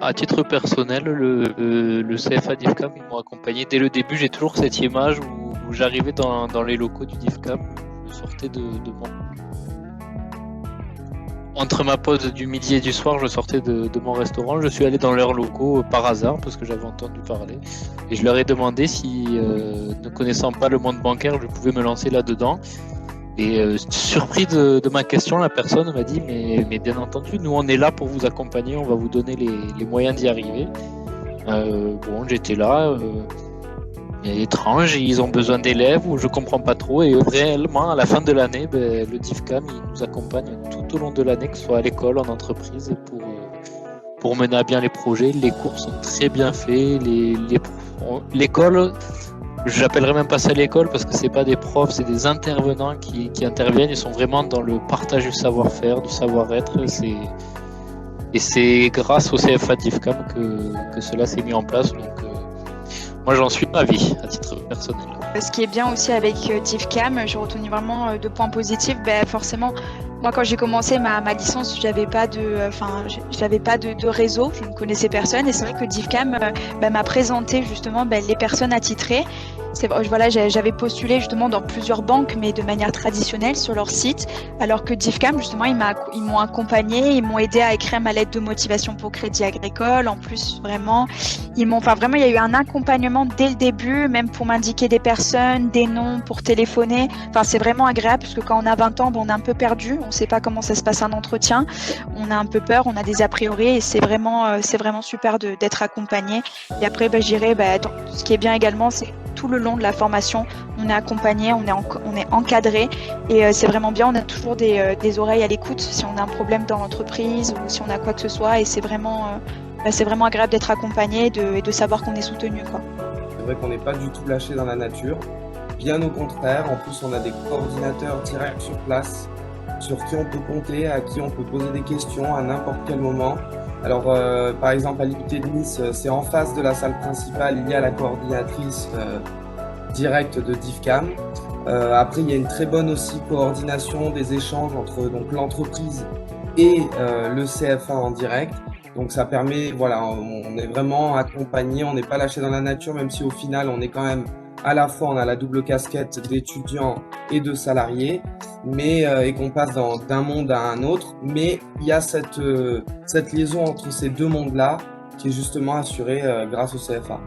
À titre personnel, le CFA DIFCAM, ils m'ont accompagné dès le début. J'ai toujours cette image où j'arrivais dans les locaux du DIFCAM, je sortais de mon... Entre ma pause du midi et du soir, je sortais de mon restaurant. Je suis allé dans leurs locaux par hasard parce que j'avais entendu parler. Et je leur ai demandé si, ne connaissant pas le monde bancaire, je pouvais me lancer là-dedans. Et surpris de ma question, la personne m'a dit mais bien entendu, nous on est là pour vous accompagner, on va vous donner les moyens d'y arriver. Bon, j'étais là, étrange, ils ont besoin d'élèves ou je comprends pas trop. Et réellement, à la fin de l'année, le DIFCAM il nous accompagne tout au long de l'année, que ce soit à l'école, en entreprise, pour mener à bien les projets. Les cours sont très bien faits, l'école. J'appellerais même pas ça l'école parce que c'est pas des profs, c'est des intervenants qui interviennent. Ils sont vraiment dans le partage du savoir-faire, du savoir-être. Et c'est grâce au CFA DIFCAM que cela s'est mis en place. Donc, moi, j'en suis ravi à titre personnel. Ce qui est bien aussi avec DIFCAM, je retenu vraiment deux points positifs. Forcément, moi, quand j'ai commencé ma licence, j'avais pas de réseau, je ne connaissais personne. Et c'est vrai que DIFCAM m'a présenté justement les personnes attitrées. Voilà, j'avais postulé justement dans plusieurs banques, mais de manière traditionnelle sur leur site. Alors que DIFCAM, justement, ils m'ont accompagné, ils m'ont aidé à écrire ma lettre de motivation pour Crédit Agricole. En plus, vraiment, il y a eu un accompagnement dès le début, même pour m'indiquer des personnes, des noms, pour téléphoner. Enfin, c'est vraiment agréable parce que quand on a 20 ans, on est un peu perdu. On ne sait pas comment ça se passe un entretien. On a un peu peur, on a des a priori et c'est vraiment super d'être accompagné. Et après, je dirais, ce qui est bien également, c'est tout le long de la formation, on est accompagné, on est encadré et c'est vraiment bien. On a toujours des oreilles à l'écoute si on a un problème dans l'entreprise ou si on a quoi que ce soit et c'est vraiment agréable d'être accompagné et de savoir qu'on est soutenu, quoi. C'est vrai qu'on n'est pas du tout lâché dans la nature, bien au contraire. En plus, on a des coordinateurs directs sur place sur qui on peut compter, à qui on peut poser des questions à n'importe quel moment. Alors, par exemple, à l'IUT de Nice, c'est en face de la salle principale, il y a la coordinatrice directe de DIFCAM. Après, il y a une très bonne aussi coordination des échanges entre donc l'entreprise et le CFA en direct. Donc, ça permet, voilà, on est vraiment accompagné, on n'est pas lâché dans la nature, même si au final, on est quand même à la fois, on a la double casquette d'étudiants et de salariés, et qu'on passe d'un monde à un autre. Mais il y a cette liaison entre ces deux mondes-là qui est justement assurée grâce au CFA.